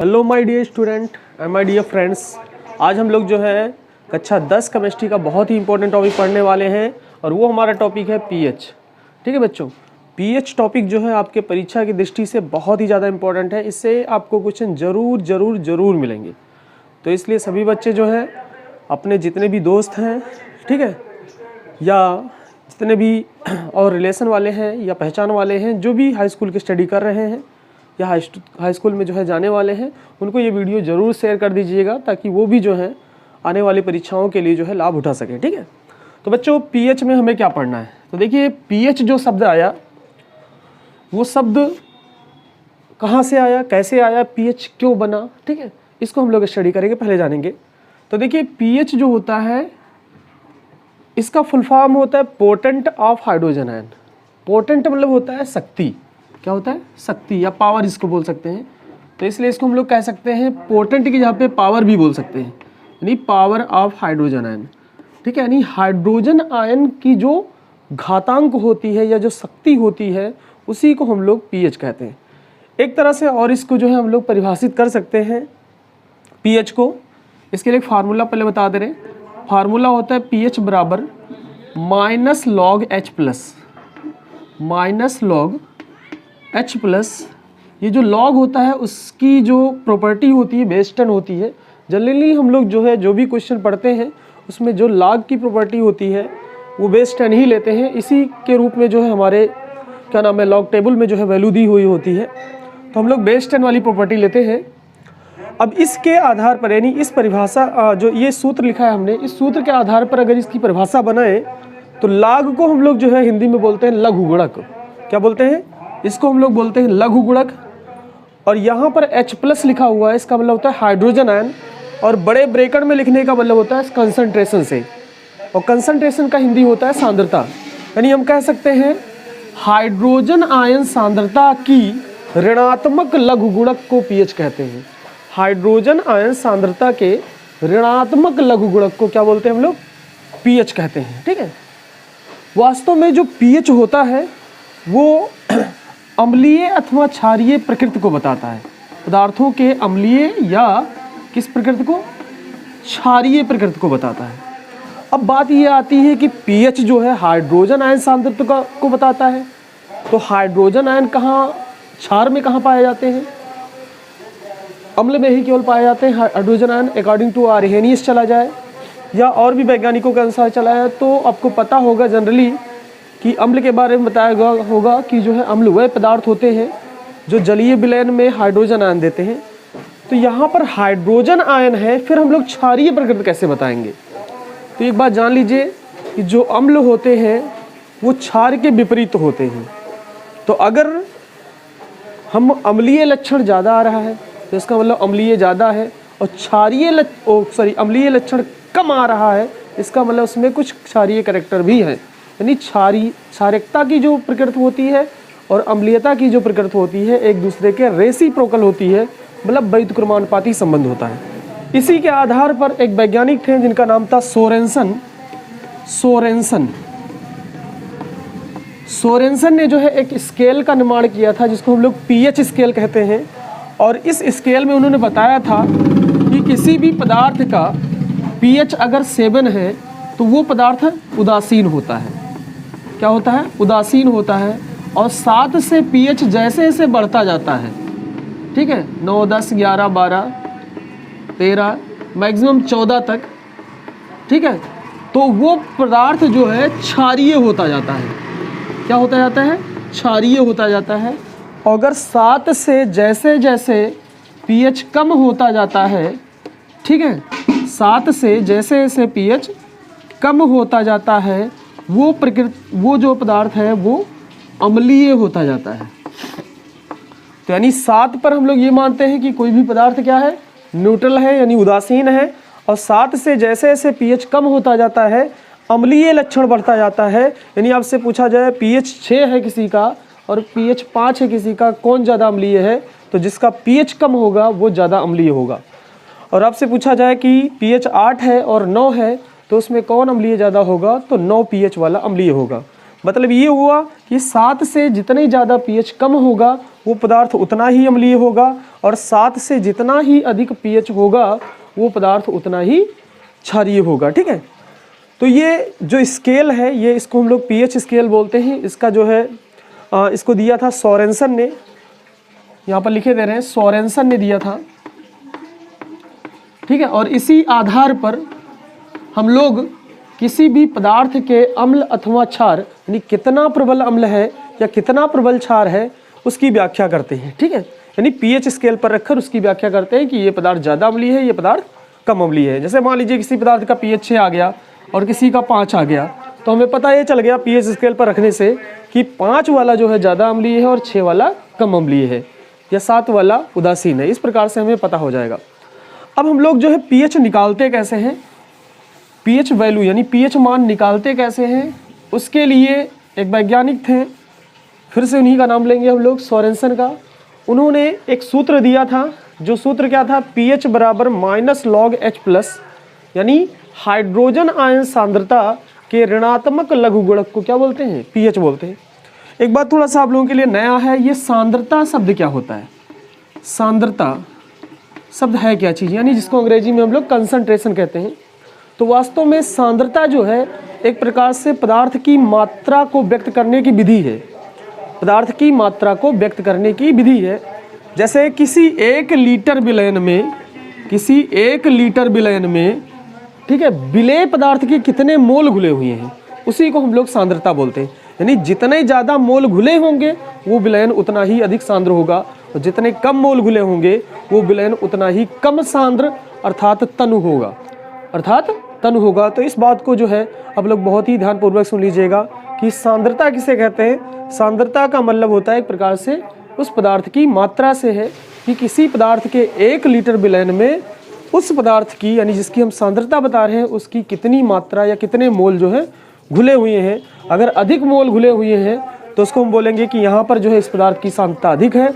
Hello my dear student and my dear friends, आज हम लोग जो है कक्षा 10 केमिस्ट्री का बहुत ही इंपॉर्टेंट टॉपिक पढ़ने वाले हैं और वो हमारा टॉपिक है पीएच। ठीक है बच्चों, पीएच टॉपिक जो है आपके परीक्षा की दृष्टि से बहुत ही ज़्यादा इंपॉर्टेंट है। इससे आपको क्वेश्चन ज़रूर मिलेंगे। तो इसलिए सभी बच्चे जो हैं अपने जितने भी दोस्त हैं, ठीक है, या जितने भी और रिलेशन वाले हैं या पहचान वाले हैं जो भी हाई स्कूल की स्टडी कर रहे हैं या हाई स्कूल में जो है जाने वाले हैं, उनको ये वीडियो ज़रूर शेयर कर दीजिएगा ताकि वो भी जो है आने वाली परीक्षाओं के लिए जो है लाभ उठा सकें। ठीक है, तो बच्चों पीएच में हमें क्या पढ़ना है? तो देखिए पीएच जो शब्द आया वो शब्द कहाँ से आया, कैसे आया, पीएच क्यों बना, ठीक है, इसको हम लोग स्टडी करेंगे, पहले जानेंगे। तो देखिए पीएच जो होता है इसका फुल फॉर्म होता है potent of hydrogen ion. Potent मतलब होता है शक्ति। क्या होता है? शक्ति या पावर इसको बोल सकते हैं। तो इसलिए इसको हम लोग कह सकते हैं पोटेंट की जहाँ पे पावर भी बोल सकते हैं, यानी पावर ऑफ हाइड्रोजन आयन। ठीक है, यानी हाइड्रोजन आयन की जो घातांक होती है या जो शक्ति होती है उसी को हम लोग पीएच कहते हैं एक तरह से। और इसको जो है हम लोग परिभाषित कर सकते हैं पीएच को। इसके लिए एक फार्मूला पहले बता दे रहे हैं। फार्मूला होता है पीएच बराबर minus log H plus, minus log H plus. ये जो लॉग होता है उसकी जो प्रॉपर्टी होती है बेस 10 होती है। जनरली हम लोग जो है जो भी क्वेश्चन पढ़ते हैं उसमें जो लॉग की प्रॉपर्टी होती है वो बेस 10 ही लेते हैं। इसी के रूप में जो है हमारे क्या नाम है लॉग टेबल में जो है वैल्यू दी हुई होती है, तो हम लोग बेस 10 वाली प्रॉपर्टी लेते हैं। अब इसके आधार पर यानी इस परिभाषा जो ये सूत्र लिखा है हमने, इस सूत्र के आधार पर अगर इसकी परिभाषा बनाए तो लॉग को हम लोग जो है हिंदी में बोलते हैं लघु गुणक। क्या बोलते हैं? इसको हम लोग बोलते हैं लघु गुणक। और यहाँ पर H प्लस लिखा हुआ है, इसका मतलब होता है हाइड्रोजन आयन, और बड़े ब्रैकेट में लिखने का मतलब होता है कंसंट्रेशन से, और कंसंट्रेशन का हिंदी होता है सांद्रता। यानी हम कह सकते हैं हाइड्रोजन आयन सांद्रता की ऋणात्मक लघु गुणक को पीएच कहते हैं। हाइड्रोजन आयन सांद्रता के ऋणात्मक लघु गुणक को क्या बोलते हैं हम लोग? पीएच कहते हैं। ठीक है, वास्तव में जो पीएच होता है वो अम्लीय अथवा क्षारीय प्रकृति को बताता है। पदार्थों के अम्लीय या किस प्रकृति को? क्षारीय प्रकृति को बताता है। अब बात ये आती है कि पीएच जो है हाइड्रोजन आयन सांद्रता को बताता है, तो हाइड्रोजन आयन कहाँ, क्षार में कहाँ पाए जाते हैं? अम्ल में ही केवल पाए जाते हैं hydrogen ion. According to Arrhenius चला जाए या और भी वैज्ञानिकों के अनुसार चला जाए तो आपको पता होगा जनरली कि अम्ल के बारे में बताया होगा कि जो है अम्ल वह पदार्थ होते हैं जो जलीय विलयन में हाइड्रोजन आयन देते हैं। तो यहाँ पर हाइड्रोजन आयन है, फिर हम लोग क्षारीय प्रकृति कैसे बताएंगे? तो एक बात जान लीजिए कि जो अम्ल होते हैं वो क्षार के विपरीत होते हैं। तो अगर हम अम्लीय लक्षण ज़्यादा आ रहा है तो इसका मतलब अम्लीय ज़्यादा है, और अम्लीय लक्षण कम आ रहा है इसका मतलब उसमें कुछ क्षारीय कैरेक्टर भी है। यानी क्षारिकता की जो प्रकृति होती है और अम्लीयता की जो प्रकृति होती है एक दूसरे के रेसिप्रोकल होती है, मतलब व्युत्क्रमानुपाती संबंध होता है। इसी के आधार पर एक वैज्ञानिक थे जिनका नाम था सोरेनसन ने जो है एक स्केल का निर्माण किया था जिसको हम लोग पीएच स्केल कहते हैं। और इस स्केल में उन्होंने बताया था कि किसी भी पदार्थ का पीएच अगर 7 है तो वो पदार्थ उदासीन होता है। क्या होता है? उदासीन होता है। और 7 से पीएच जैसे जैसे बढ़ता जाता है, ठीक है, 9, 10, 11, 12, 13, मैक्सिमम 14 तक, ठीक है, तो वो पदार्थ जो है क्षारीय होता जाता है। क्या होता जाता है? क्षारीय होता जाता है। अगर 7 से जैसे जैसे पीएच कम होता जाता है, ठीक है, 7 से जैसे जैसे पीएच कम होता जाता है वो जो पदार्थ है वो अम्लीय होता जाता है। तो यानी 7 पर हम लोग ये मानते हैं कि कोई भी पदार्थ क्या है? न्यूट्रल है, यानी उदासीन है। और 7 से जैसे जैसे पीएच कम होता जाता है अम्लीय लक्षण बढ़ता जाता है। यानी आपसे पूछा जाए पीएच 6 है किसी का और पीएच 5 है किसी का, कौन ज़्यादा अम्लीय है? तो जिसका पीएच कम होगा वो ज़्यादा अम्लीय होगा। और आपसे पूछा जाए कि पीएच 8 है और 9 है तो उसमें कौन अम्लीय ज़्यादा होगा? तो 9 पीएच वाला अम्लीय होगा। मतलब ये हुआ कि 7 से जितना ही ज़्यादा pH कम होगा वो पदार्थ उतना ही अम्लीय होगा, और 7 से जितना ही अधिक pH होगा वो पदार्थ उतना ही क्षारीय होगा। ठीक है, तो ये जो स्केल है ये इसको हम लोग pH स्केल बोलते हैं। इसका जो है इसको दिया था सोरेनसन ने, यहाँ पर लिखे दे रहे हैं, सोरेनसन ने दिया था। ठीक है, और इसी आधार पर हम लोग किसी भी पदार्थ के अम्ल अथवा क्षार यानी कितना प्रबल अम्ल है या कितना प्रबल क्षार है उसकी व्याख्या करते हैं। ठीक है, यानी pH स्केल पर रखकर उसकी व्याख्या करते हैं कि ये पदार्थ ज़्यादा अम्लीय है, ये पदार्थ कम अम्लीय है। जैसे मान लीजिए किसी पदार्थ का pH 6 आ गया और किसी का 5 आ गया, तो हमें पता ये चल गया pH स्केल पर रखने से कि 5 वाला जो है ज़्यादा अम्लीय है और 6 वाला कम अम्लीय है, या 7 वाला उदासीन है। इस प्रकार से हमें पता हो जाएगा। अब हम लोग जो है pH निकालते कैसे हैं, pH वैल्यू यानी pH मान निकालते कैसे हैं, उसके लिए एक वैज्ञानिक थे, फिर से उन्हीं का नाम लेंगे हम लोग, सोरेनसन का। उन्होंने एक सूत्र दिया था, जो सूत्र क्या था, pH बराबर -log H+, यानी हाइड्रोजन आयन सांद्रता के ऋणात्मक लघुगुणक को क्या बोलते हैं, pH बोलते हैं। एक बात थोड़ा सा आप लोगों के लिए नया है, ये सांद्रता शब्द क्या होता है। सांद्रता शब्द है क्या चीज़, यानी जिसको अंग्रेजी में हम लोग कंसंट्रेशन कहते हैं। तो वास्तव में सांद्रता जो है एक प्रकार से पदार्थ की मात्रा को व्यक्त करने की विधि है। पदार्थ की मात्रा को व्यक्त करने की विधि है। जैसे किसी 1 लीटर विलयन में, किसी 1 लीटर विलयन में, ठीक है, विलेय पदार्थ के कितने मोल घुले हुए हैं, उसी को हम लोग सांद्रता बोलते हैं। यानी जितने ज़्यादा मोल घुले होंगे वो विलयन उतना ही अधिक सांद्र होगा, और जितने कम मोल घुले होंगे वो विलयन उतना ही कम सांद्र अर्थात तनु होगा, अर्थात तनु होगा। तो इस बात को जो है आप लोग बहुत ही ध्यानपूर्वक सुन लीजिएगा कि सांद्रता किसे कहते हैं। सांद्रता का मतलब होता है एक प्रकार से उस पदार्थ की मात्रा से है कि किसी पदार्थ के 1 लीटर विलयन में उस पदार्थ की, यानी जिसकी हम सांद्रता बता रहे हैं, उसकी कितनी मात्रा या कितने मोल जो है घुले हुए हैं। अगर अधिक मोल घुले हुए हैं तो उसको हम बोलेंगे कि यहाँ पर जो है इस पदार्थ की सांद्रता अधिक है।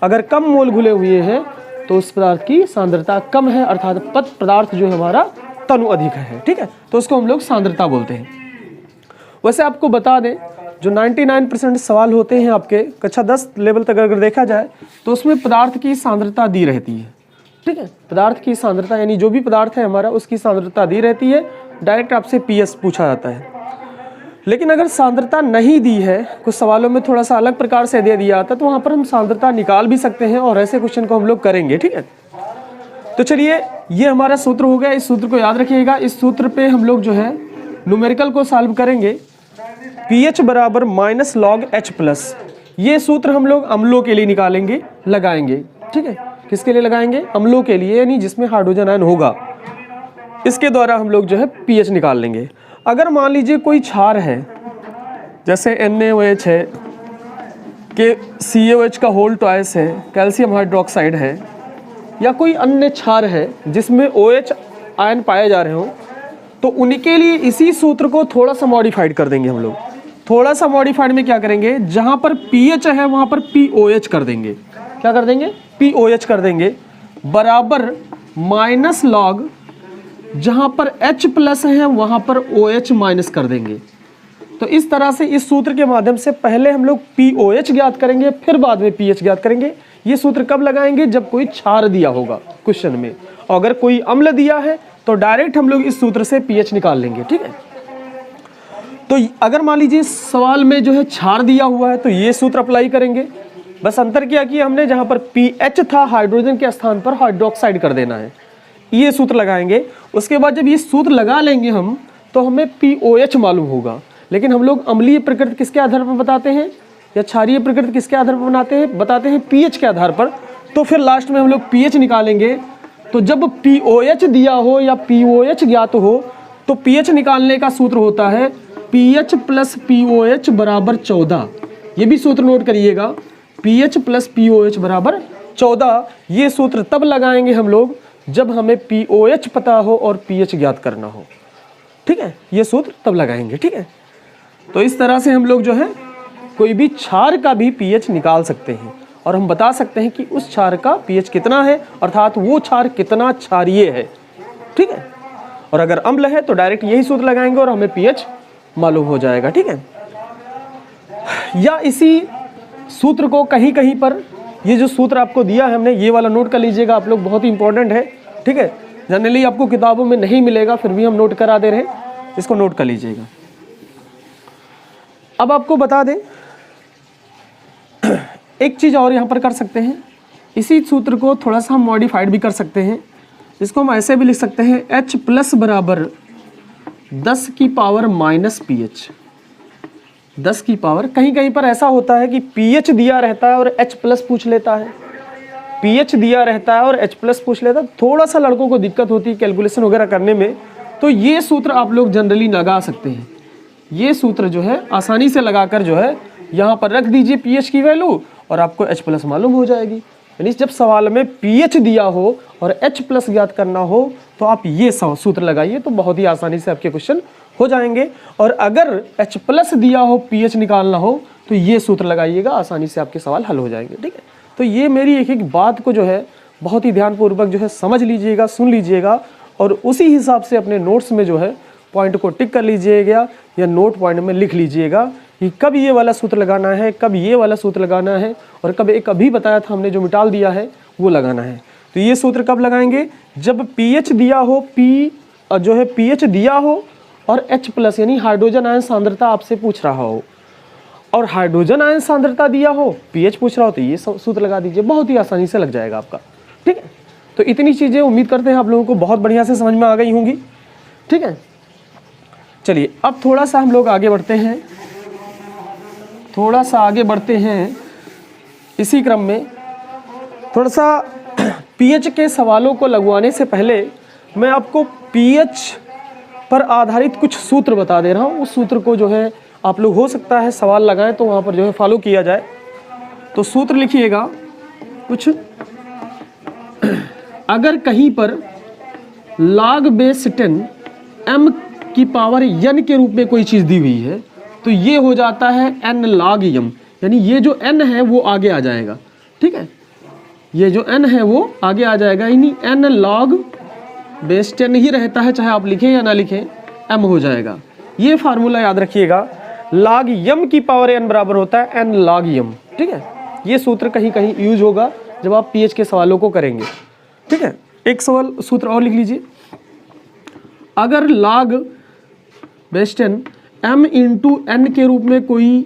अगर कम मोल घुले हुए हैं तो उस पदार्थ की सांद्रता कम है, अर्थात पदार्थ जो है हमारा तनु अधिक है। ठीक है, तो उसको हम लोग सांद्रता बोलते हैं। वैसे आपको बता दें, जो 99% सवाल होते हैं आपके कक्षा 10 लेवल तक अगर देखा जाए तो उसमें पदार्थ की सांद्रता दी रहती है। ठीक है, पदार्थ की सांद्रता यानी जो भी पदार्थ है हमारा उसकी सांद्रता दी रहती है। डायरेक्ट आपसे pH पूछा जाता है। लेकिन अगर सांद्रता नहीं दी है, कुछ सवालों में थोड़ा सा अलग प्रकार से दे दिया आता, तो वहाँ पर हम सांद्रता निकाल भी सकते हैं, और ऐसे क्वेश्चन को हम लोग करेंगे। ठीक है, तो चलिए ये हमारा सूत्र हो गया। इस सूत्र को याद रखिएगा। इस सूत्र पे हम लोग जो है न्यूमेरिकल को सॉल्व करेंगे। pH बराबर -log H+, ये सूत्र हम लोग अम्लों के लिए निकालेंगे, लगाएंगे। ठीक है, किसके लिए लगाएंगे, अम्लों के लिए, यानी जिसमें हाइड्रोजन आयन होगा, इसके द्वारा हम लोग जो है pH निकाल लेंगे। अगर मान लीजिए कोई क्षार है, जैसे NaOH है, के CaOH का होल ट्वाइस है, कैल्शियम हाइड्रोक्साइड है, या कोई अन्य क्षार है जिसमें OH आयन पाए जा रहे हो, तो उनके लिए इसी सूत्र को थोड़ा सा मॉडिफाइड कर देंगे हम लोग। थोड़ा सा मॉडिफाइड में क्या करेंगे, जहाँ पर pH है वहाँ पर POH कर देंगे। क्या कर देंगे, POH कर देंगे, बराबर -log, जहाँ पर H+ है वहाँ पर OH माइनस कर देंगे। तो इस तरह से इस सूत्र के माध्यम से पहले हम लोग POH ज्ञात करेंगे, फिर बाद में pH ज्ञात करेंगे। ये सूत्र कब लगाएंगे, जब कोई क्षार दिया होगा क्वेश्चन में, और अगर कोई अम्ल दिया है तो डायरेक्ट हम लोग इस सूत्र से pH निकाल लेंगे। ठीक है, तो अगर मान लीजिए सवाल में जो है क्षार दिया हुआ है तो ये सूत्र अप्लाई करेंगे। बस अंतर क्या किया हमने, जहाँ पर pH था हाइड्रोजन के स्थान पर हाइड्रोक्साइड कर देना है, ये सूत्र लगाएंगे। उसके बाद जब ये सूत्र लगा लेंगे हम, तो हमें POH मालूम होगा। लेकिन हम लोग अम्लीय प्रकृति किसके आधार पर बताते हैं, या क्षारीय प्रकृति किसके आधार पर बताते हैं pH के आधार पर। तो फिर लास्ट में हम लोग pH निकालेंगे। तो जब POH दिया हो या POH ज्ञात हो तो pH निकालने का सूत्र होता है pH + POH बराबर 14। ये भी सूत्र नोट करिएगा, pH + POH बराबर 14। ये सूत्र तब लगाएंगे हम लोग जब हमें POH पता हो और pH ज्ञात करना हो। ठीक है, ये सूत्र तब लगाएंगे। ठीक है, तो इस तरह से हम लोग जो है कोई भी क्षार का भी pH निकाल सकते हैं, और हम बता सकते हैं कि उस क्षार का pH कितना है, अर्थात वो क्षार कितना क्षारीय है। ठीक है, और अगर अम्ल है तो डायरेक्ट यही सूत्र लगाएंगे और हमें pH मालूम हो जाएगा। ठीक है, या इसी सूत्र को कहीं कहीं पर, ये जो सूत्र आपको दिया है हमने, ये वाला नोट कर लीजिएगा आप लोग, बहुत ही इंपॉर्टेंट है, ठीक है। जनरली आपको किताबों में नहीं मिलेगा, फिर भी हम नोट करा दे रहे हैं, इसको नोट कर लीजिएगा। अब आपको बता दें एक चीज़ और यहाँ पर कर सकते हैं, इसी सूत्र को थोड़ा सा हम मॉडिफाइड भी कर सकते हैं। इसको हम ऐसे भी लिख सकते हैं H प्लस बराबर 10 की पावर माइनस pH। 10 की पावर, कहीं कहीं पर ऐसा होता है कि pH दिया रहता है और H प्लस पूछ लेता है, pH दिया रहता है और H प्लस पूछ लेता है, थोड़ा सा लड़कों को दिक्कत होती है कैलकुलेशन वगैरह करने में। तो ये सूत्र आप लोग जनरली लगा सकते हैं, ये सूत्र जो है आसानी से लगाकर जो है यहाँ पर रख दीजिए pH की वैल्यू और आपको H प्लस मालूम हो जाएगी। यानी जब सवाल में pH दिया हो और H प्लस ज्ञात करना हो तो आप ये सूत्र लगाइए, तो बहुत ही आसानी से आपके क्वेश्चन हो जाएंगे। और अगर H प्लस दिया हो pH निकालना हो तो ये सूत्र लगाइएगा, आसानी से आपके सवाल हल हो जाएंगे, ठीक है। तो ये मेरी एक एक बात को जो है बहुत ही ध्यानपूर्वक जो है समझ लीजिएगा, सुन लीजिएगा और उसी हिसाब से अपने नोट्स में जो है पॉइंट को टिक कर लीजिएगा या नोट पॉइंट में लिख लीजिएगा कि कब ये वाला सूत्र लगाना है, कब ये वाला सूत्र लगाना है, और कब एक अभी बताया था हमने जो मिटाल दिया है वो लगाना है। तो ये सूत्र कब लगाएंगे, जब pH दिया हो, जो है pH दिया हो और H प्लस यानी हाइड्रोजन आयन सांद्रता आपसे पूछ रहा हो, और हाइड्रोजन आयन सांद्रता दिया हो, pH पूछ रहा हो, तो ये सूत्र लगा दीजिए, बहुत ही आसानी से लग जाएगा आपका, ठीक है। तो इतनी चीज़ें उम्मीद करते हैं आप लोगों को बहुत बढ़िया से समझ में आ गई होंगी, ठीक है। चलिए अब थोड़ा सा हम लोग आगे बढ़ते हैं, थोड़ा सा आगे बढ़ते हैं इसी क्रम में। थोड़ा सा pH के सवालों को लगवाने से पहले मैं आपको pH पर आधारित कुछ सूत्र बता दे रहा हूँ। उस सूत्र को जो है आप लोग हो सकता है सवाल लगाएं तो वहाँ पर जो है फॉलो किया जाए। तो सूत्र लिखिएगा कुछ, अगर कहीं पर log बेस 10 m की पावर n के रूप में कोई चीज़ दी हुई है तो ये हो जाता है n log m, यानी ये जो n है वो आगे आ जाएगा, ठीक है। ये जो n है वो आगे आ जाएगा, यानी n log बेस 10 ही रहता है, चाहे आप लिखें या ना लिखें, m हो जाएगा। ये फार्मूला याद रखिएगा, log m की पावर n बराबर होता है n log m, ठीक है। ये सूत्र कहीं कहीं यूज होगा जब आप pH के सवालों को करेंगे, ठीक है। एक सवाल सूत्र और लिख लीजिए, अगर log base 10 m into n के रूप में कोई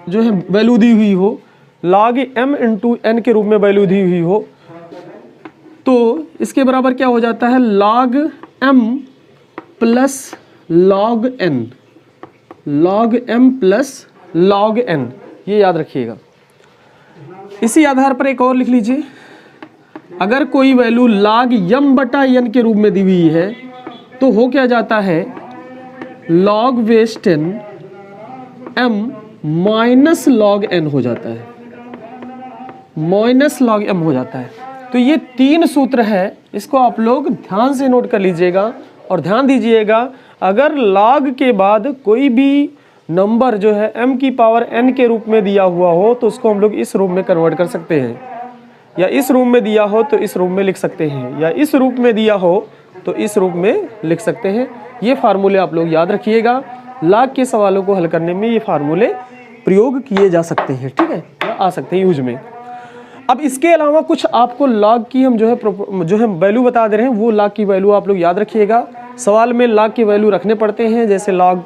जो है वैल्यू दी हुई हो, log m इंटू n के रूप में वैल्यू दी हुई हो, तो इसके बराबर क्या हो जाता है, log m plus log n, log m plus log n, ये याद रखिएगा। इसी आधार पर एक और लिख लीजिए, अगर कोई वैल्यू log m बटा n के रूप में दी हुई है तो हो क्या जाता है, log base 10 m minus log n हो जाता है, माइनस log m हो जाता है। तो ये तीन सूत्र है, इसको आप लोग ध्यान से नोट कर लीजिएगा और ध्यान दीजिएगा। अगर log के बाद कोई भी नंबर जो है m की पावर n के रूप में दिया हुआ हो तो उसको हम लोग इस रूप में कन्वर्ट कर सकते हैं, या इस रूप में दिया हो तो इस रूप में लिख सकते हैं, या इस रूप में दिया हो तो इस रूप में लिख सकते हैं। ये फार्मूले आप लोग याद रखिएगा, log के सवालों को हल करने में ये फार्मूले प्रयोग किए जा सकते हैं, ठीक है, या आ सकते हैं यूज में। अब इसके अलावा कुछ आपको log की हम जो है वैल्यू बता दे रहे हैं, वो log की वैल्यू आप लोग याद रखिएगा। सवाल में log की वैल्यू रखने पड़ते हैं, जैसे log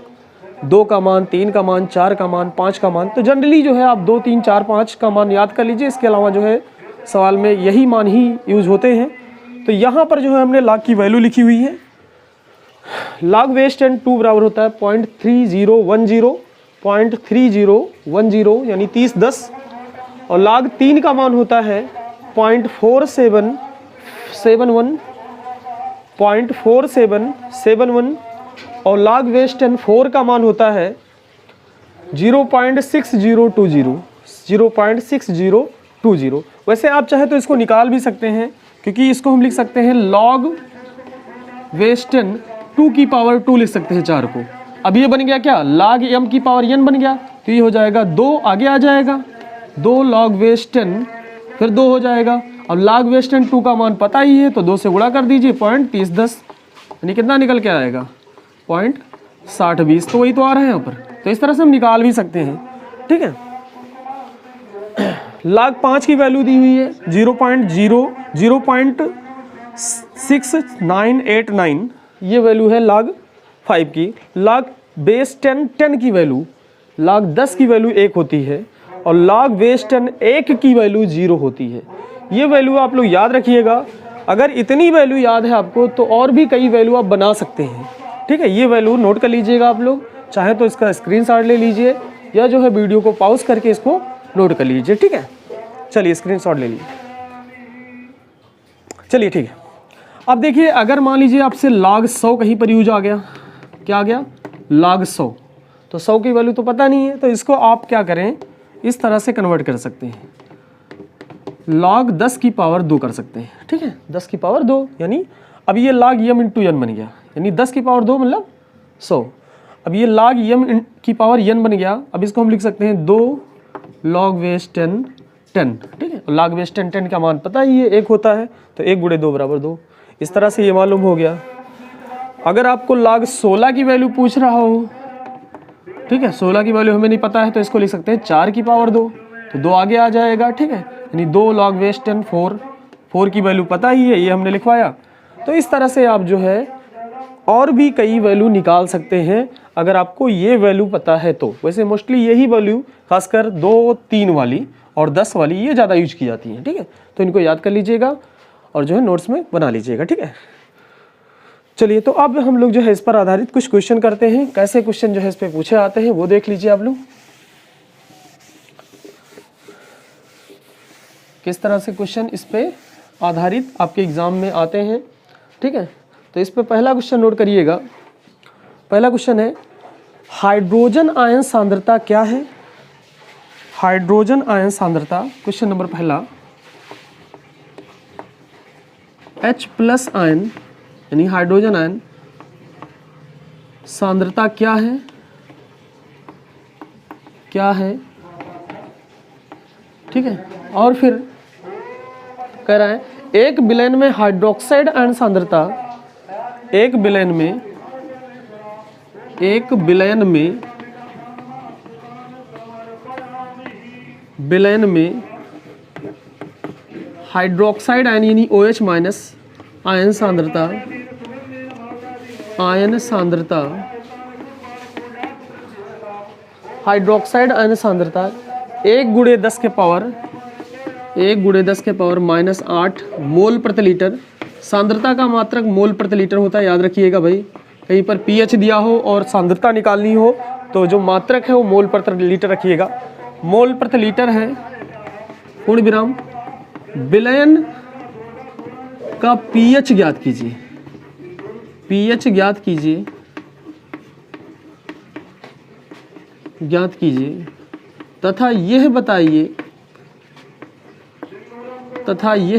2 का मान, 3 का मान, 4 का मान, 5 का मान। तो जनरली जो है आप 2, 3, 4, 5 का मान याद कर लीजिए, इसके अलावा जो है सवाल में यही मान ही यूज होते हैं। तो यहाँ पर जो है हमने log की वैल्यू लिखी हुई है, log बेस 10 2 बराबर होता है 0.3010, 0.3010 यानी 3010, और log 3 का मान होता है 0.4771, 0.4771, और log बेस 10 4 का मान होता है 0.6020, 0.6020। वैसे आप चाहे तो इसको निकाल भी सकते हैं, क्योंकि इसको हम लिख सकते हैं log बेस 10 2 की पावर 2 लिख सकते हैं 4 को। अब ये बन गया क्या, log m की पावर n बन गया, तो ये हो जाएगा 2 आगे आ जाएगा, 2 log बेस 10 फिर 2 हो जाएगा। अब log बेस 10 2 का मान पता ही है तो 2 से गुणा कर दीजिए, 0.3010, यानी कितना निकल के आएगा 0.6020। तो वही तो आ रहा है यहाँ पर, तो इस तरह से हम निकाल भी सकते हैं, ठीक है। log 5 की वैल्यू दी हुई है 0.6989, ये वैल्यू है log 5 की। log बेस 10 की वैल्यू, log 10 की वैल्यू 1 होती है और log बेस 10 1 की वैल्यू 0 होती है। ये वैल्यू आप लोग याद रखिएगा। अगर इतनी वैल्यू याद है आपको तो और भी कई वैल्यू आप बना सकते हैं, ठीक है। ये वैल्यू नोट कर लीजिएगा आप लोग, चाहे तो इसका स्क्रीनशॉट ले लीजिए या जो है वीडियो को पॉज करके इसको नोट कर लीजिए, ठीक है। चलिए स्क्रीनशॉट ले लीजिए। चलिए ठीक है। अब देखिए, अगर मान लीजिए आपसे log 100 कहीं पर यूज आ गया, क्या आ गया log 100, तो 100 की वैल्यू तो पता नहीं है, तो इसको आप क्या करें, इस तरह से कन्वर्ट कर सकते हैं, log 10 की पावर 2 कर सकते हैं, ठीक है। 10 की पावर 2 यानी अब ये log m इंटू n बन गया, यानी 10 की पावर 2 मतलब 100। अब ये log m की पावर n बन गया। अब इसको हम लिख सकते हैं 2 log बेस 10, ठीक है। log बेस 10 का मान पता ही है 1 होता है, तो 1 गुणे 2 बराबर 2। इस तरह से ये मालूम हो गया। अगर आपको log 16 की वैल्यू पूछ रहा हो, ठीक है, 16 की वैल्यू हमें नहीं पता है, तो इसको लिख सकते हैं 4 की पावर 2, तो 2 आगे आ जाएगा, ठीक है। यानी 2 log बेस 10 4 की वैल्यू पता ही है, ये हमने लिखवाया। तो इस तरह से आप जो है और भी कई वैल्यू निकाल सकते हैं अगर आपको ये वैल्यू पता है तो। वैसे मोस्टली यही वैल्यू खासकर 2, 3 वाली और 10 वाली ये ज़्यादा यूज की जाती है, ठीक है। तो इनको याद कर लीजिएगा और जो है नोट्स में बना लीजिएगा, ठीक है। चलिए, तो अब हम लोग जो है इस पर आधारित कुछ क्वेश्चन करते हैं। कैसे क्वेश्चन जो है इस पे पूछे आते हैं वो देख लीजिए आप लोग, किस तरह से क्वेश्चन इस पे आधारित आपके एग्जाम में आते हैं, ठीक है। तो इस पे पहला क्वेश्चन नोट करिएगा। पहला क्वेश्चन है, हाइड्रोजन आयन सांद्रता क्या है? हाइड्रोजन आयन सांद्रता, क्वेश्चन नंबर पहला, H+ आयन यानी हाइड्रोजन आयन सांद्रता क्या है? क्या है, ठीक है। और फिर कह रहा है एक विलयन में हाइड्रोक्साइड आयन सांद्रता, एक विलयन में हाइड्रोक्साइड आयन यानी OH- आयन सांद्रता हाइड्रोक्साइड आयन सांद्रता 1 गुणे 10 के पावर -8 मोल प्रति लीटर। सांद्रता का मात्रक मोल प्रति लीटर होता है, याद रखिएगा भाई। कहीं पर pH दिया हो और सांद्रता निकालनी हो तो जो मात्रक है वो मोल प्रति लीटर रखिएगा। मोल प्रति लीटर है, पूर्ण विराम। विलयन का pH ज्ञात कीजिए, तथा यह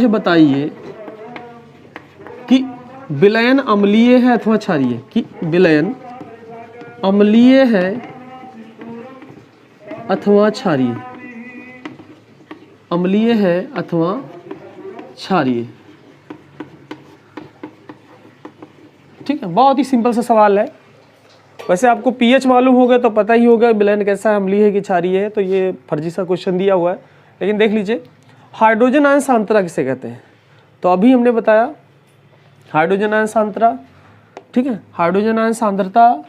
बताइए कि विलयन अम्लीय है अथवा क्षारीय, कि विलयन अम्लीय है अथवा क्षारीय, ठीक है। बहुत ही सिंपल सा सवाल है। वैसे आपको pH मालूम होगा तो पता ही होगा विलयन कैसा है, अम्लीय है कि क्षारीय है, तो ये फर्जी सा क्वेश्चन दिया हुआ है। लेकिन देख लीजिए, हाइड्रोजन आयन सांद्रता किसे कहते हैं? तो अभी हमने बताया हाइड्रोजन आयन सांद्रता, ठीक है। हाइड्रोजन आयन सांद्रता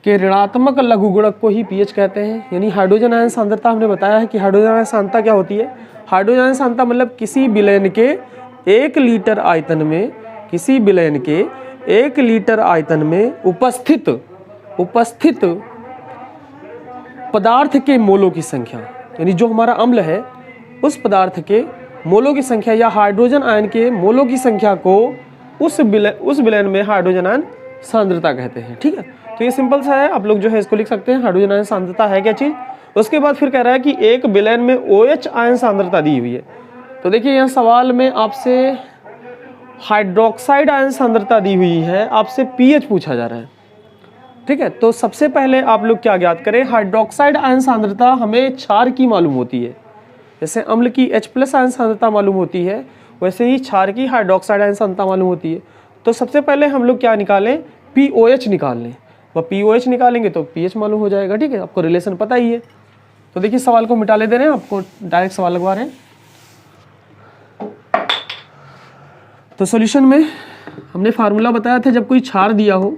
के ऋणात्मक लघुगुणक को ही pH कहते हैं। यानी हाइड्रोजन आयन सांद्रता हमने बताया है कि हाइड्रोजन आयन सांद्रता क्या होती है। हाइड्रोजन आयन सांद्रता मतलब किसी विलयन के 1 लीटर आयतन में उपस्थित पदार्थ के मोलों की संख्या, यानी जो हमारा अम्ल है उस पदार्थ के मोलों की संख्या या हाइड्रोजन आयन के मोलों की संख्या को उस विलयन में हाइड्रोजन आयन सांद्रता कहते हैं, ठीक है। तो ये सिंपल सा है, आप लोग जो है इसको लिख सकते हैं। हाइड्रोजन आयन सांद्रता है क्या चीज। उसके बाद फिर कह रहा है कि एक विलयन में OH आयन सांद्रता दी हुई है। तो देखिए यहाँ सवाल में आपसे हाइड्रोक्साइड आयन सांद्रता दी हुई है, आपसे pH पूछा जा रहा है, ठीक है। तो सबसे पहले आप लोग क्या ज्ञात करें, हाइड्रोक्साइड आयन सांद्रता हमें क्षार की मालूम होती है। जैसे अम्ल की H+ आयन सांद्रता मालूम होती है, वैसे ही क्षार की हाइड्रोक्साइड आयन सांद्रता मालूम होती है। तो सबसे पहले हम लोग क्या निकालें, POH निकाल लें। वह POH निकालेंगे तो pH मालूम हो जाएगा, ठीक है। आपको रिलेशन पता ही है। तो देखिए सवाल को मिटा ले दे रहे हैं, आपको डायरेक्ट सवाल लगवा रहे हैं। तो सॉल्यूशन में हमने फार्मूला बताया था, जब कोई क्षार दिया हो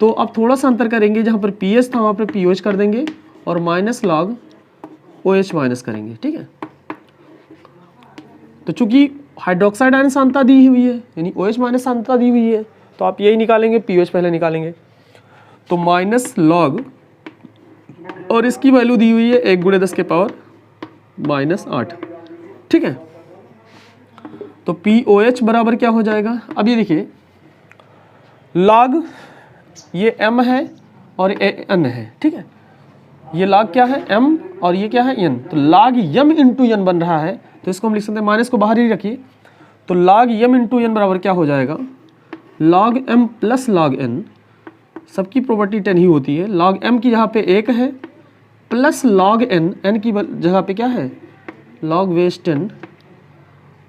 तो अब थोड़ा सा अंतर करेंगे, जहाँ पर पीएच था वहाँ पर पीओएच कर देंगे और माइनस लॉग ओएच माइनस करेंगे, ठीक है। तो चूंकि हाइड्रोक्साइड आयन सांद्रता दी हुई है, यानी OH माइनस सांद्रता दी हुई है, तो आप यही निकालेंगे, पीओएच पहले निकालेंगे। तो माइनस लॉग और इसकी वैल्यू दी हुई है 1 × 10 के पावर -8, ठीक है। तो पीओएच बराबर क्या हो जाएगा, अब ये देखिए लॉग ये m है और ये n है, ठीक है। ये लॉग क्या है m और ये क्या है n, तो log m × n बन रहा है, तो इसको हम लिख सकते हैं, माइनस को बाहर ही रखिए। तो log m × n बराबर क्या हो जाएगा, log m plus log n, सबकी प्रॉपर्टी 10 ही होती है। log m की जगह पे 1 है प्लस log n, n की जगह पे क्या है log बेस 10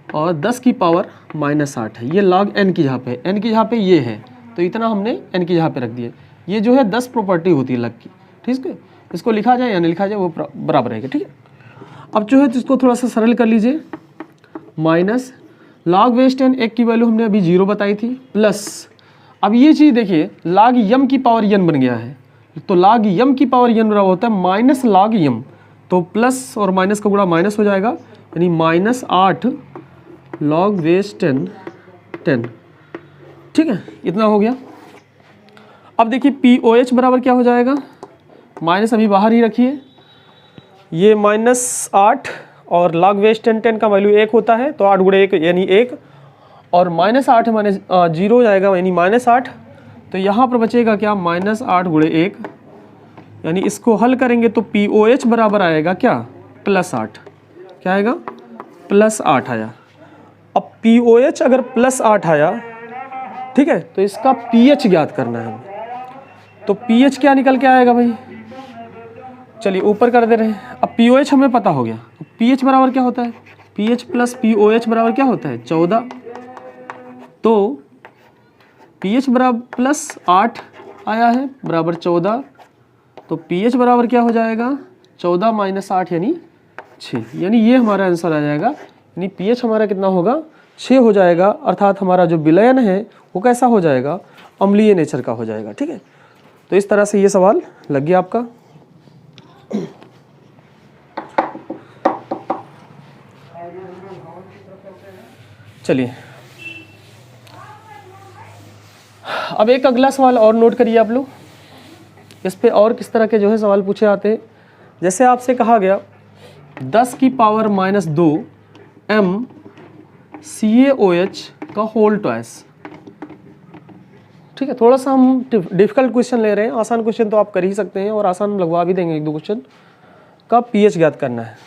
और 10 की पावर -8 है। ये log n की जगह पे, n की जगह पे ये है, तो इतना हमने n की जगह पे रख दिया। ये जो है 10 प्रॉपर्टी होती है लग की, ठीक है। इसको लिखा जाए या नहीं लिखा जाए वो बराबर रहेगा, ठीक है। अब जो है इसको थोड़ा सा सरल कर लीजिए, माइनस log बेस 10, 1 की वैल्यू हमने अभी 0 बताई थी, प्लस अब ये चीज़ देखिए log m की पावर n बन गया है, तो log m की पावर n बराबर होता है माइनस log m, तो प्लस और माइनस का गुणा माइनस हो जाएगा, यानी -8 log बेस 10, ठीक है। इतना हो गया। अब देखिए पीओएच बराबर क्या हो जाएगा, माइनस अभी बाहर ही रखिए, ये -8 और log बेस 10 का वैल्यू 1 होता है, तो 8 × 1 यानी 1 और -8 माइनस 0 हो जाएगा, यानी -8। तो यहाँ पर बचेगा क्या, -8 × 1, यानी इसको हल करेंगे तो पीओएच बराबर आएगा क्या, +8। क्या आएगा, +8 आया। अब पीओएच अगर +8 आया, ठीक है, तो इसका पीएच ज्ञात करना है हमें। तो पीएच क्या निकल के आएगा भाई, चलिए ऊपर कर दे रहे हैं। अब पीओएच हमें पता हो गया, तो पीएच बराबर क्या होता है, पीएच प्लस पीओएच बराबर क्या होता है 14। तो पीएच बराबर +8 आया है बराबर 14, तो पीएच बराबर क्या हो जाएगा 14 - 8 यानी 6, यानी ये हमारा आंसर आ जाएगा। यानी पीएच हमारा कितना होगा, 6 हो जाएगा, अर्थात हमारा जो विलयन है वो कैसा हो जाएगा, अम्लीय नेचर का हो जाएगा, ठीक है। तो इस तरह से ये सवाल लग गया आपका। चलिए अब एक अगला सवाल और नोट करिए आप लोग, इस पे और किस तरह के जो है सवाल पूछे आते हैं। जैसे आपसे कहा गया 10 की पावर -2 m CaOH का होल ट्वाइस, ठीक है। थोड़ा सा हम डिफिकल्ट क्वेश्चन ले रहे हैं, आसान क्वेश्चन तो आप कर ही सकते हैं और आसान लगवा भी देंगे 1-2 क्वेश्चन। का पीएच ज्ञात करना है,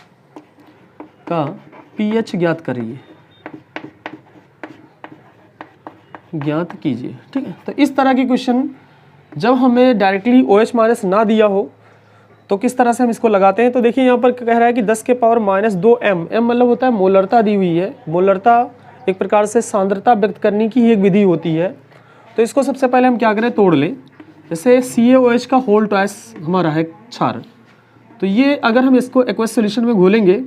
का पीएच ज्ञात करिए, ज्ञात कीजिए, ठीक है। तो इस तरह की क्वेश्चन जब हमें डायरेक्टली OH माइनस ना दिया हो तो किस तरह से हम इसको लगाते हैं। तो देखिए यहाँ पर कह रहा है कि 10 के पावर -2 m, m मतलब होता है मोलरता दी हुई है। मोलरता एक प्रकार से सांद्रता व्यक्त करने की एक विधि होती है। तो इसको सबसे पहले हम क्या करें, तोड़ लें। जैसे CaOH का होल ट्वाइस हमारा है क्षार, तो ये अगर हम इसको एक्वस सोल्यूशन में घोलेंगे,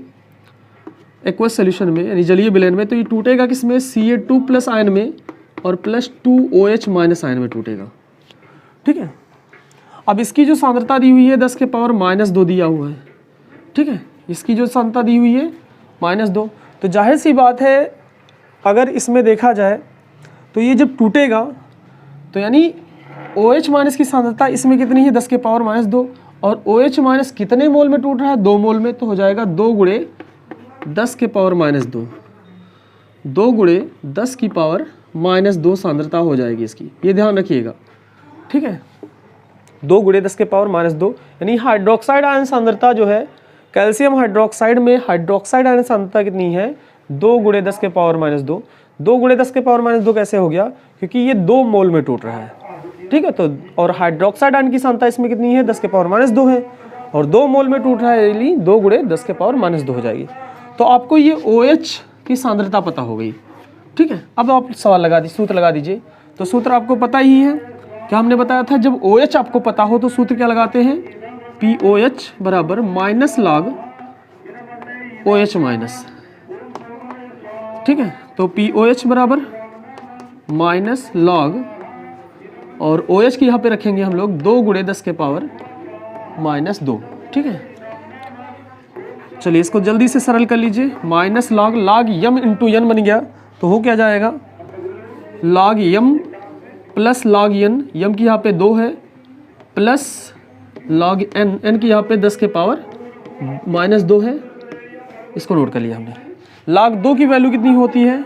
एक्वस सोल्यूशन में यानी जलीय विलयन में, तो ये टूटेगा किसमें, Ca2+ आयन में और +2OH माइनस आयन में टूटेगा, ठीक है। अब इसकी जो सांद्रता दी हुई है 10 के पावर -2 दिया हुआ है, ठीक है। इसकी जो सांद्रता दी हुई है -2, तो जाहिर सी बात है अगर इसमें देखा जाए तो ये जब टूटेगा तो यानी OH माइनस की सांद्रता इसमें कितनी है 10 के पावर -2, और OH माइनस कितने मोल में टूट रहा है 2 मोल में, तो हो जाएगा 2 × 10 के पावर -2, 2 × 10 की पावर -2 सांद्रता हो जाएगी इसकी, ये ध्यान रखिएगा, ठीक है। 2 × 10 के पावर -2, यानी हाइड्रोक्साइड आयन सांद्रता जो है कैल्शियम हाइड्रोक्साइड में, हाइड्रोक्साइड आयन सांद्रता कितनी है 2 × 10 के पावर -2। 2 × 10 के पावर -2 कैसे हो गया, क्योंकि ये 2 मोल में टूट रहा है, ठीक है। तो और हाइड्रोक्साइड आयन की सांद्रता इसमें कितनी है 10 के पावर -2 है, और 2 मोल में टूट रहा है, यानी 2 × 10 के पावर -2 हो जाएगी। तो आपको ये OH की सांद्रता पता हो गई, ठीक है। अब आप सवाल लगा दीजिए, सूत्र लगा दीजिए। तो सूत्र आपको पता ही है, क्या हमने बताया था, जब OH आपको पता हो तो सूत्र क्या लगाते हैं, POH बराबर माइनस लॉग OH माइनस, ठीक है। तो POH बराबर माइनस लॉग, और OH की यहाँ पे रखेंगे हम लोग 2 गुणे 10 के पावर माइनस 2, ठीक है। चलिए इसको जल्दी से सरल कर लीजिए। Minus log M into N बन गया, तो हो क्या जाएगा, लॉग यम प्लस लॉग एन, यम की यहाँ पे 2 है, प्लस लॉग एन, एन की यहाँ पे 10 के पावर माइनस 2 है। इसको नोट कर लिया हमने। लॉग 2 की वैल्यू कितनी होती है,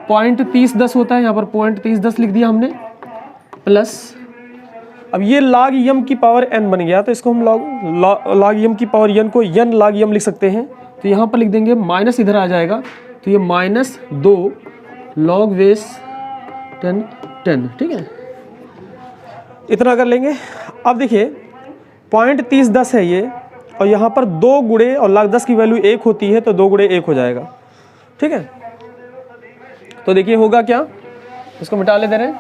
0.3010 होता है, यहाँ पर 0.3010 लिख दिया हमने, प्लस अब ये log यम की पावर n बन गया, तो इसको हम log यम की पावर n को n log यम लिख सकते हैं। तो यहाँ पर लिख देंगे, माइनस इधर आ जाएगा, तो ये माइनस 2 log बेस 10, ठीक है। इतना कर लेंगे। अब देखिए 0.3010 है ये, और यहाँ पर 2 गुणे और log 10 की वैल्यू 1 होती है, तो 2 गुणे 1 हो जाएगा, ठीक है। तो देखिए होगा क्या, इसको मिटा ले दे रहे हैं,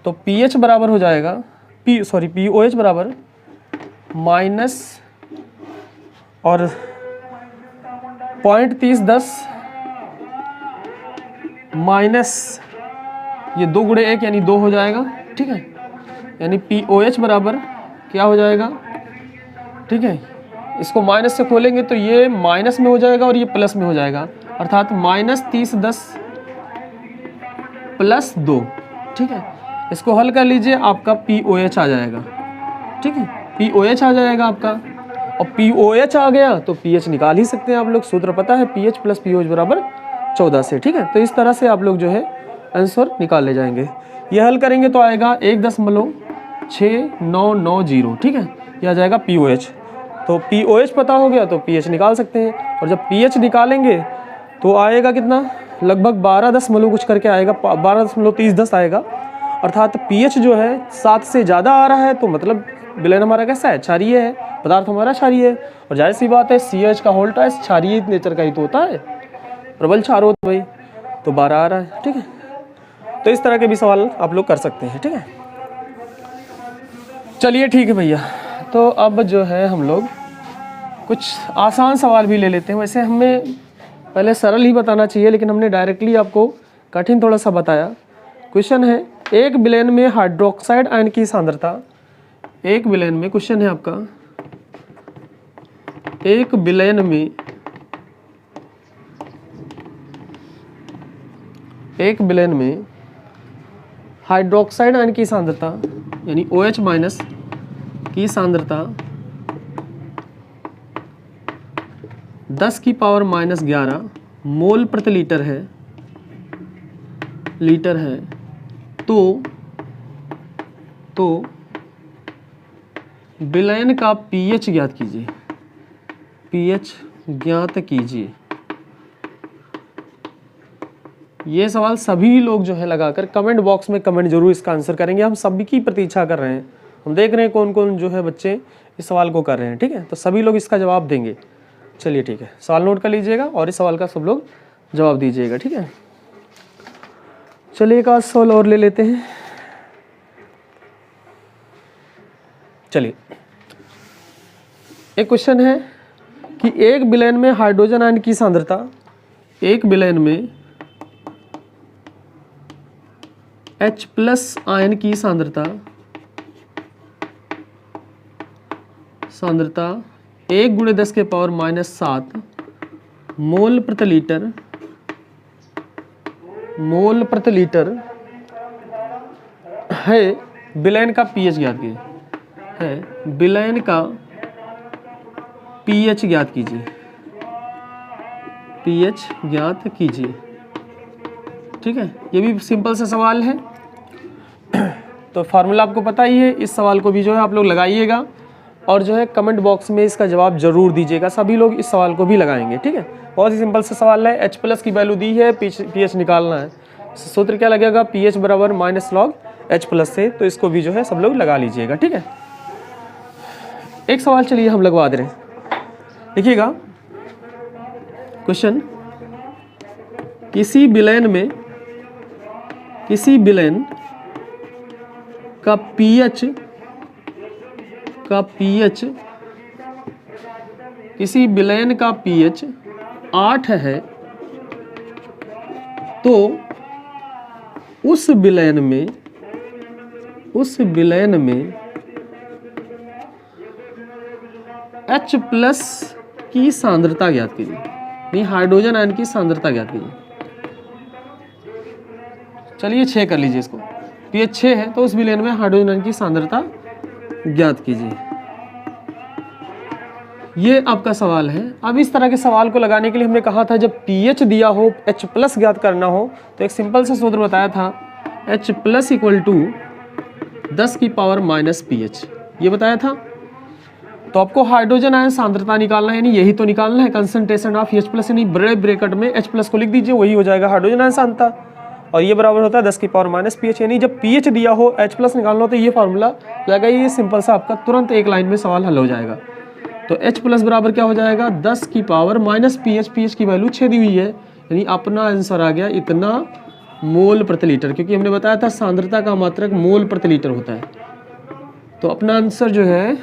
तो PH बराबर हो जाएगा POH बराबर माइनस और 0.3010 माइनस ये 2 गुणे 1 यानी 2 हो जाएगा, ठीक है। यानी POH बराबर क्या हो जाएगा, ठीक है। इसको माइनस से खोलेंगे तो ये माइनस में हो जाएगा और ये प्लस में हो जाएगा, अर्थात माइनस 3010 प्लस 2, ठीक है। इसको हल कर लीजिए, आपका POH आ जाएगा, ठीक है। POH आ जाएगा आपका, और POH आ गया तो PH निकाल ही सकते हैं आप लोग, सूत्र पता है, PH प्लस POH बराबर 14 से, ठीक है। तो इस तरह से आप लोग जो है आंसर निकाल ले जाएंगे। ये हल करेंगे तो आएगा 1.6990, ठीक है। यह आ जाएगा POH। तो POH पता हो गया तो PH निकाल सकते हैं, और जब PH निकालेंगे तो आएगा कितना, लगभग 12 दशमलव कुछ करके आएगा, 12.3010 आएगा, अर्थात PH जो है 7 से ज़्यादा आ रहा है, तो मतलब विलयन हमारा कैसा है, क्षारीय है, पदार्थ हमारा क्षारीय है। और जाहिर सी बात है CH का होल ट्वाइस क्षारीय नेचर का ही तो होता है, प्रबल क्षार होता है भाई, तो 12 आ रहा है, ठीक है। तो इस तरह के भी सवाल आप लोग कर सकते हैं, ठीक है। चलिए ठीक है भैया, तो अब जो है हम लोग कुछ आसान सवाल भी ले लेते हैं। वैसे हमें पहले सरल ही बताना चाहिए, लेकिन हमने डायरेक्टली आपको कठिन थोड़ा सा बताया। क्वेश्चन है, एक विलयन में हाइड्रोक्साइड आयन की सांद्रता, एक विलयन में, क्वेश्चन है आपका, एक विलयन में हाइड्रोक्साइड आयन की सांद्रता यानी OH माइनस की सांद्रता 10 की पावर माइनस 11 मोल प्रति लीटर है, तो विलयन का pH ज्ञात कीजिए, pH ज्ञात कीजिए। ये सवाल सभी लोग जो है लगाकर कमेंट बॉक्स में कमेंट जरूर इसका आंसर करेंगे। हम सभी की प्रतीक्षा कर रहे हैं, हम देख रहे हैं कौन कौन जो है बच्चे इस सवाल को कर रहे हैं, ठीक है। तो सभी लोग इसका जवाब देंगे। चलिए ठीक है, सवाल नोट कर लीजिएगा और इस सवाल का सब लोग जवाब दीजिएगा, ठीक है। चलिए एक आध सवाल और ले लेते हैं। चलिए, एक क्वेश्चन है कि एक विलयन में हाइड्रोजन आयन की सांद्रता, एक विलयन में H प्लस आयन की सांद्रता 1 गुणे 10 के पावर माइनस 7 मोल प्रति लीटर है। विलयन का pH ज्ञात कीजिए, है विलयन का pH ज्ञात कीजिए, pH ज्ञात कीजिए, ठीक है। ये भी सिंपल सा सवाल है, तो फार्मूला आपको पता ही है। इस सवाल को भी जो है आप लोग लगाइएगा और जो है कमेंट बॉक्स में इसका जवाब जरूर दीजिएगा। सभी लोग इस सवाल को भी लगाएंगे, ठीक है। बहुत ही सिंपल सा सवाल है। H प्लस की वैल्यू दी है, pH निकालना है। सूत्र क्या लगेगा, pH बराबर माइनस लॉग H प्लस से, तो इसको भी जो है सब लोग लगा लीजिएगा, ठीक है। एक सवाल चलिए हम लगवा दे रहे हैं, देखिएगा क्वेश्चन, किसी विलयन का pH आपका पीएच, किसी विलयन का पीएच 8 है तो उस विलयन में H प्लस की सांद्रता ज्ञात कीजिए, नहीं हाइड्रोजन आयन की सांद्रता ज्ञात कीजिए। चलिए 6 कर लीजिए इसको, पीएच 6 है तो उस विलयन में हाइड्रोजन आयन की सांद्रता ज्ञात कीजिए। ये आपका सवाल है। अब इस तरह के सवाल को लगाने के लिए हमने कहा था जब पीएच दिया हो, H प्लस ज्ञात करना हो तो एक सिंपल सा सूत्र बताया था, H प्लस इक्वल टू 10 की पावर माइनस पीएच, ये बताया था। तो आपको हाइड्रोजन आयन सांद्रता निकालना है, यानी यही तो निकालना है, कंसंट्रेशन ऑफ H प्लस, यानी बड़े ब्रैकेट में H प्लस को लिख दीजिए, वही हो जाएगा हाइड्रोजन आयन सांद्रता। और ये बराबर होता है 10 की पावर माइनस पीएच, यानी जब पीएच दिया हो H प्लस निकालना हो तो ये फार्मूला लगाइए, सिंपल सा आपका तुरंत एक लाइन में सवाल हल हो जाएगा। तो H प्लस बराबर क्या हो जाएगा, 10 की पावर माइनस पीएच, पीएच की वैल्यू 6 दी हुई है, यानी अपना आंसर आ गया इतना मोल प्रति लीटर, क्योंकि हमने बताया था सांद्रता का मात्रक मोल प्रति लीटर होता है। तो अपना आंसर जो है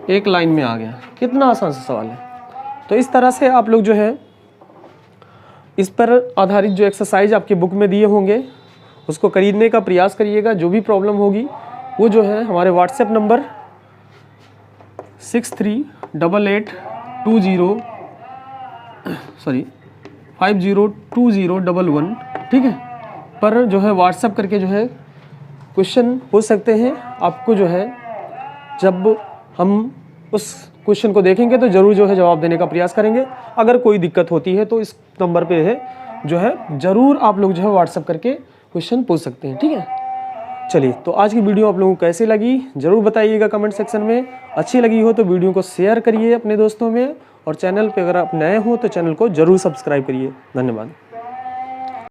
एक लाइन में आ गया। कितना आसान सा सवाल है। तो इस तरह से आप लोग जो है इस पर आधारित जो एक्सरसाइज आपके बुक में दिए होंगे उसको खरीदने का प्रयास करिएगा। जो भी प्रॉब्लम होगी वो जो है हमारे व्हाट्सएप नंबर 502011, ठीक है, पर जो है व्हाट्सएप करके जो है क्वेश्चन पूछ सकते हैं। आपको जो है जब हम उस क्वेश्चन को देखेंगे तो ज़रूर जो है जवाब देने का प्रयास करेंगे। अगर कोई दिक्कत होती है तो इस नंबर पे है जो है ज़रूर आप लोग जो है व्हाट्सएप करके क्वेश्चन पूछ सकते हैं, ठीक है। चलिए, तो आज की वीडियो आप लोगों को कैसी लगी ज़रूर बताइएगा कमेंट सेक्शन में। अच्छी लगी हो तो वीडियो को शेयर करिए अपने दोस्तों में, और चैनल पे अगर आप नए हो तो चैनल को ज़रूर सब्सक्राइब करिए। धन्यवाद।